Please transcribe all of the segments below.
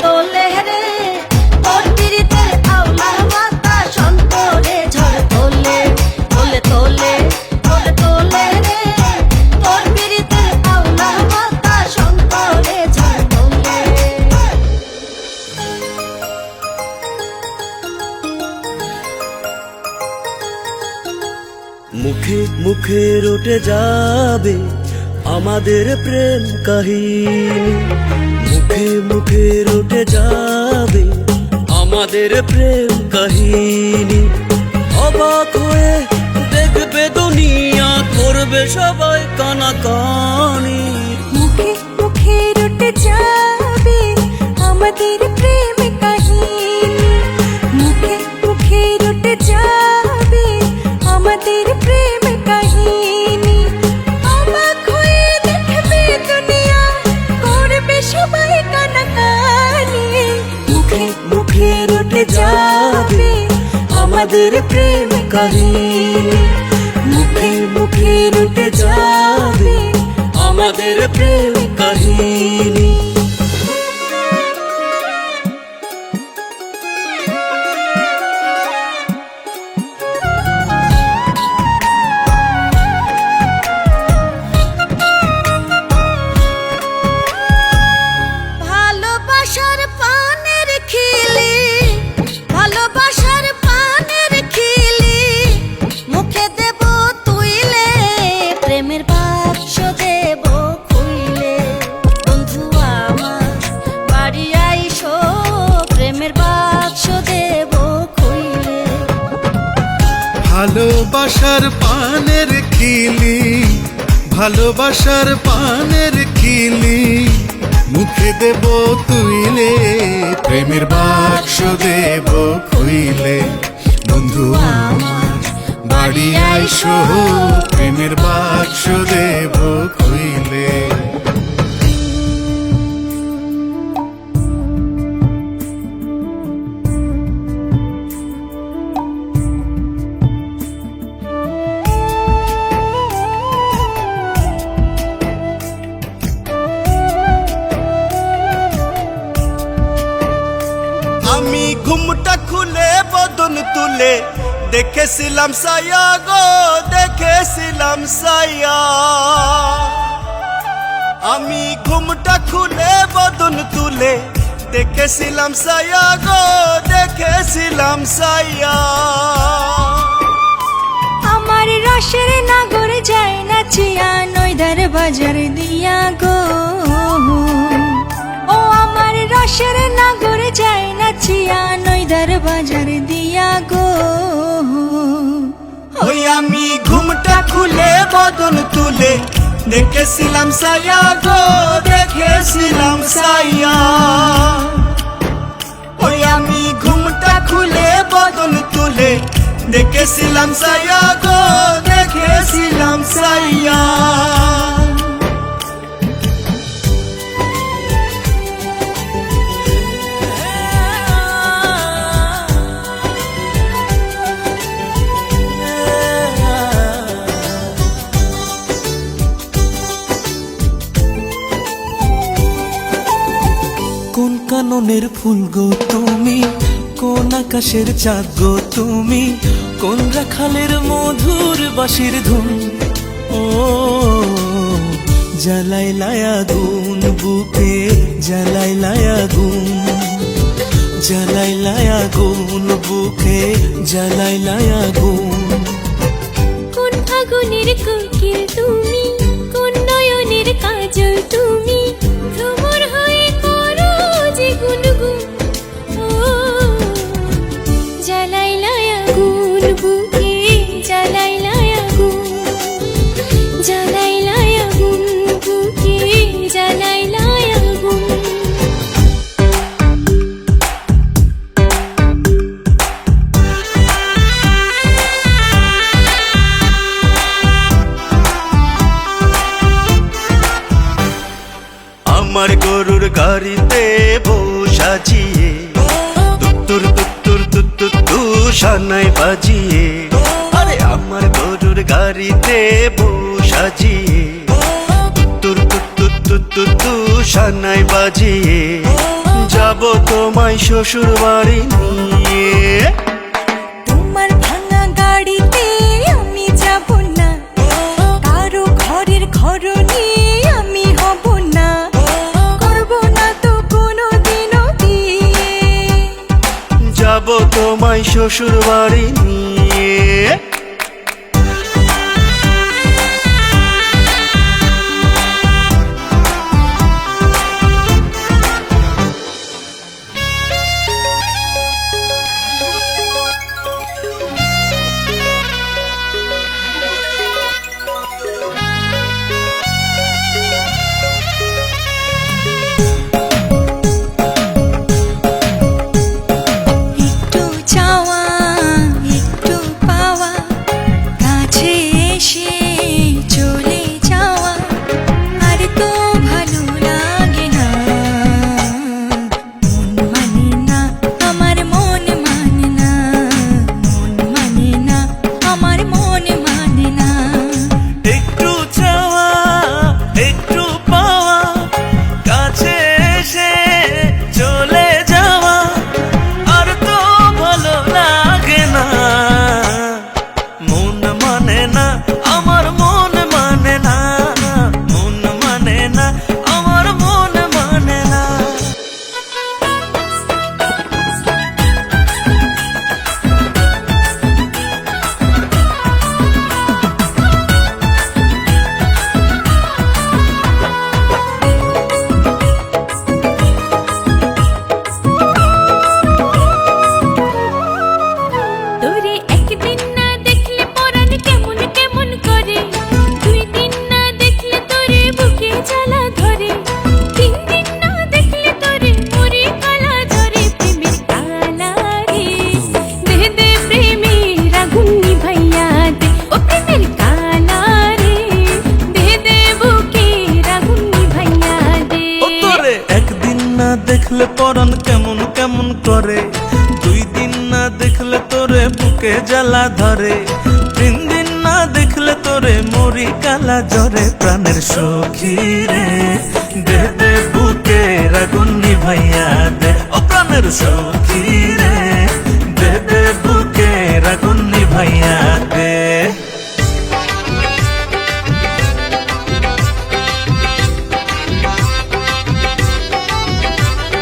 তোলে রে তোর পিরিতের আওলা বাতাস অন্তরে ঝড় তোলে তোলে তোলে তোলে তোলে রে তোর পিরিতের আওলা বাতাস অন্তরে ঝড় তোলে। মুখে মুখে রটে যাবে আমাদের প্রেম কাহিনী, মুখে মুখে রটে যাবে আমাদের প্রেম কাহিনী। অবাক হয়ে দেখবে দুনিয়া, করবে সবাই কানাকানি। মুখে মুখে রটে যাবে আমাদের প্রেম কাহিনী, মুখে মুখে রটে যাবে আমাদের প্রেম কাহিনী। অবাক হয়ে দেখবে দুনিয়া, করবে সবাই কানাকানি। মুখে মুখে রটে যাবে আমাদের প্রেম কাহিনী, মুখে মুখে রটে যাবে আমাদের প্রেম কাহিনী। ভালোবাসার পানের খিলি, ভালোবাসার পানের খিলি, মুখে দেব তুইলে, প্রেমের বাক্স দেব খুইলে। বন্ধু আমার বাড়ি আইসো, প্রেমের বাক্স দেব খুইলে। ভালোবাসার পানের খিলি, ভালোবাসার পানের খিলি, মুখে দেব তুইলে, প্রেমের বাক্স দেব খুইলে। বন্ধু আমার বাড়ি আইসো, প্রেমের বাক্স দেব খুইলে। আমি ঘুমটা খুলে বদন তুলে দেখেছিলাম সায়া গো, দেখেছিলাম সায়া। আমি ঘুমটা খুলে বদন তুলে দেখেছিলাম সায়া গো, দেখেছিলাম সায়া। আমার রসের নাগর যায় নাচিয়া নইদার বাজার দিয়া গো। ও আমার রসের নাগর যায় নাচিয়া নইদার বাজার দিয়া গো। ওই আমি ঘুমটা খুলে বদন তুলে দেখেছিলাম সায়া গো, দেখেছিলাম সায়া। ওই আমি ঘুমটা খুলে বদন তুলে দেখেছিলাম সায়া গো, দেখেছিলাম সায়া। কোন কাননের ফুল গো তুমি, কোন আকাশের চাঁদ গো তুমি, কোন রাখালের মধুর বাঁশির ধুন। ও জ্বালাইলায় আগুন বুকে, জ্বালাইলায় আগুন, জ্বালাইলায় আগুন বুকে, জ্বালাইলায় আগুন। কোন আগুনের কোকিল তুমি, কোন নয়নের কাজল তুমি, ভ্রমর হয়ে করো যে গুনগুন। ও জ্বালাইলায় আগুন বুকে, জ্বালাইলায় আগুন, জ্বালাইলায় আগুন বুকে, জ্বালাইলায় আগুন। আমার গরুর গাড়িতে বউ সাজিয়ে, তুত্তুর তুত্তুর তুত্তুর তু সানাই বাজিয়ে। আরে আমার গরুর গাড়িতে বউ সাজিয়ে, তুত্তুর তুত্তুর তুত্তুর তু সানাই বাজিয়ে। যা যাব তোমায় শ্বশুর বাড়ি নিয়ে। তোমার ভাঙা গাড়িতে আমি যাব না, কারো ঘরের ঘরনি আমি হব না, করব না তো কোনো দিনও বিয়ে। যাব তোমায় শ্বশুর বাড়ি নিয়ে। একটু চাওয়া একটু পাওয়া, কাছে এসে চলে যাওয়া, আর তো ভালো লাগে না। মন মানে না আমার, মন মানে না, মন মানে না আমার, মন মানে না। একটু চাওয়া একটু পাওয়া, কাছে এসে চলে যাওয়া, আর তো ভালো লাগে না। মন মানে না আমার, মন মানে না, মন মানে না আমার, মন মানে না। তোরে একদিন না দেখলে পরাণ কেমন কেমন করে, দুই দিন না দেখলে তোরে বুকে জ্বালা ধরে, তিন দিন না দেখলে তোরে মরে কালা ঝরে। প্রেমের কালা রে দে দে, প্রেমের আগুন নিভাইয়া দে, ও প্রেমের কালা রে দে দে, বুকের আগুন নিভাইয়া দে। ও তোরে একদিন না দেখলে পরাণ কেমন কেমন করে, দুই দিন না দেখলে তোরে বুকে জ্বালা ধরে, তিন দিন না দেখলে তোরে মরি কালা জ্বরে। প্রাণের সখী রে দে দে, বুকের আগুন নিভাইয়া দে, ও প্রাণের সখী রে দে দে, বুকের আগুন নিভাইয়া দে।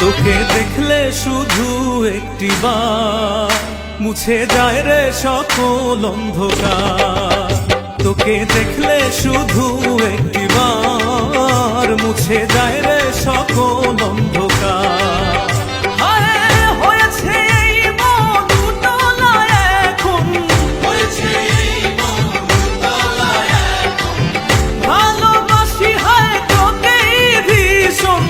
তোকে দেখলে শুধু একটিবার মুছে যায় রে সকল অন্ধকার। তোকে দেখলে শুধু একটিবার মুছে যায় রে সকল অন্ধকার। হায় হয়েছে এই মন উতলা এখন, হয়েছে এই মন উতলা এখন, ভালোবাসি হায় তোকেই ভীষণ,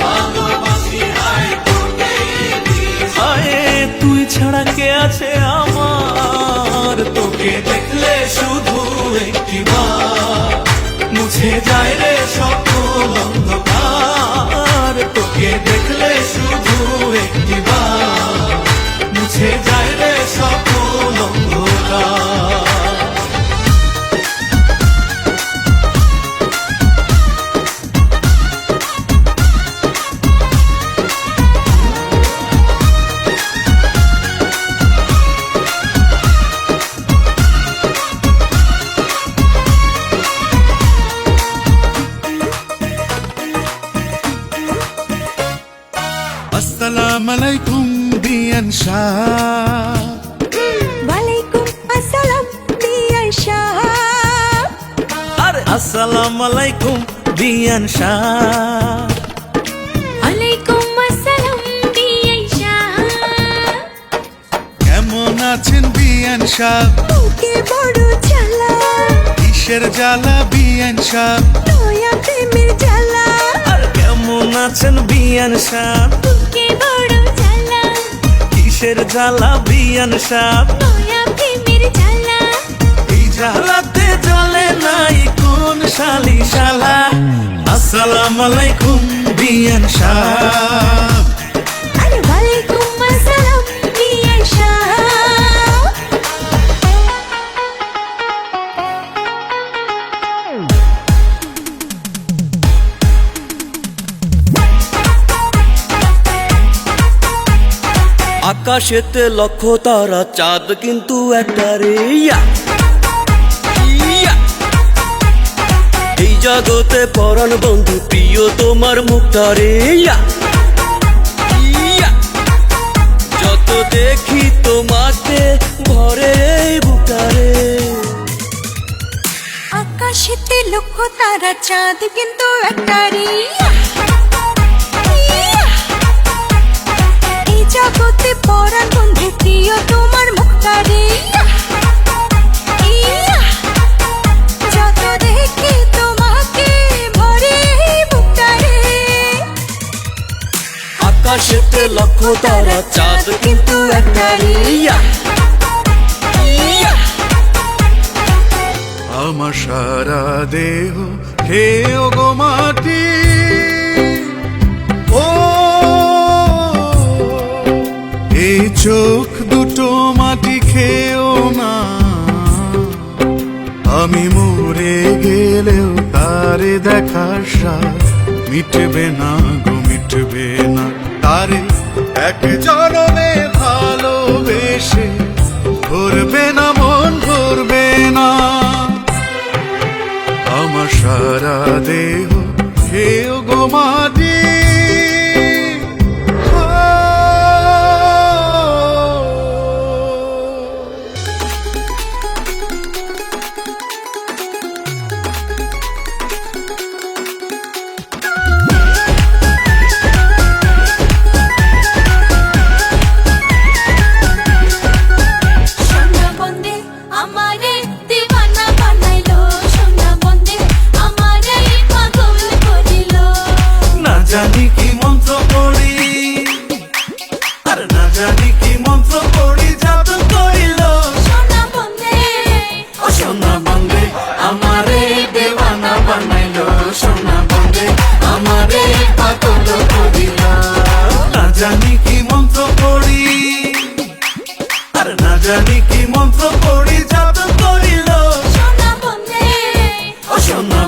ভালোবাসি হায় তোকেই ভীষণ। হায় তুই ছাড়া কে আছে আমার, তোকে দেখলে শুধু একটিবার মুছে যায় রে সকল অন্ধকার। তোকে দেখলে শুধু একটিবার মুছে যায় রে সকল অন্ধকার। আসসালামু আলাইকুম বিয়ান শাহ। ওয়ালাইকুম আসসালাম বিয়ান শাহ। আরে আসসালামু আলাইকুম বিয়ান শাহ। ওয়ালাইকুম আসসালাম বিয়ান শাহ। কেমন আছেন বিয়ান শাহ? বুকে বড় জ্বালা, কিসের জ্বালা বিয়ান শাহ? নয়া প্রেমের জ্বালা। আর কেমন আছেন বিয়ান শাহ? বুকে বড় জ্বালা, কিসের জ্বালা বিয়ান শাহ? নয়া প্রেমের জ্বালা। এই জ্বালাতে জ্বলে নাই কোন শালি শালা। আসসালামু আলাইকুম বিয়ান শাহ। আরে ওয়ালাইকুম আসসালাম বিয়ান শাহ। আকাশেতে লক্ষ তারা চাঁদ কিন্তু একটা রে ইয়া। ইয়া। এই জগতে পরাণ বন্ধু প্রিয় তোমার মুখটা রে ইয়া। ইয়া। যত দেখি তোমাকে ভরে এই বুকটা রে। আকাশেতে লক্ষ তারা চাঁদ কিন্তু একটা রে এই জগতে পরাণ বন্ধু প্রিয় তোমার মুখটা রে যত দেখি তোমাকে ভরে এই বুকটা রে আকাশেতে লক্ষ তারা চাঁদ কিন্তু একটা রে ইয়া। ইয়া। আমার সারা দেহ হে ওগো মাটি, ও এই চোখ দুটো মাটি খেও না, আমি মরে গেলেও তারে দেখার স্বাদ মিটবে না গো, মিটবে না। তারে এক জনমে ভালোবেসে ভরবে না মন, ভরবে না। আমার সারা দেহ হে গো মাটি, সোনা বন্দে আমারে দিওয়ানা বানাইলো সোনা বন্দে আমারে পাগল করিলো না জানি কি মন্ত্র পড়ি, আর না জানি কি মন্ত্র পড়ি জাদু করিল। সোনা বন্দে ও সোনা বন্দে আমারে দেওয়ানা বানাইলো, সোনা বন্দে আমারে পাগল করিল। না জানি কি মন্ত্র পড়ি, আর না জানি কি মন্ত্র পড়ি জাদু করিল। সোনা বন্দে ও সোনা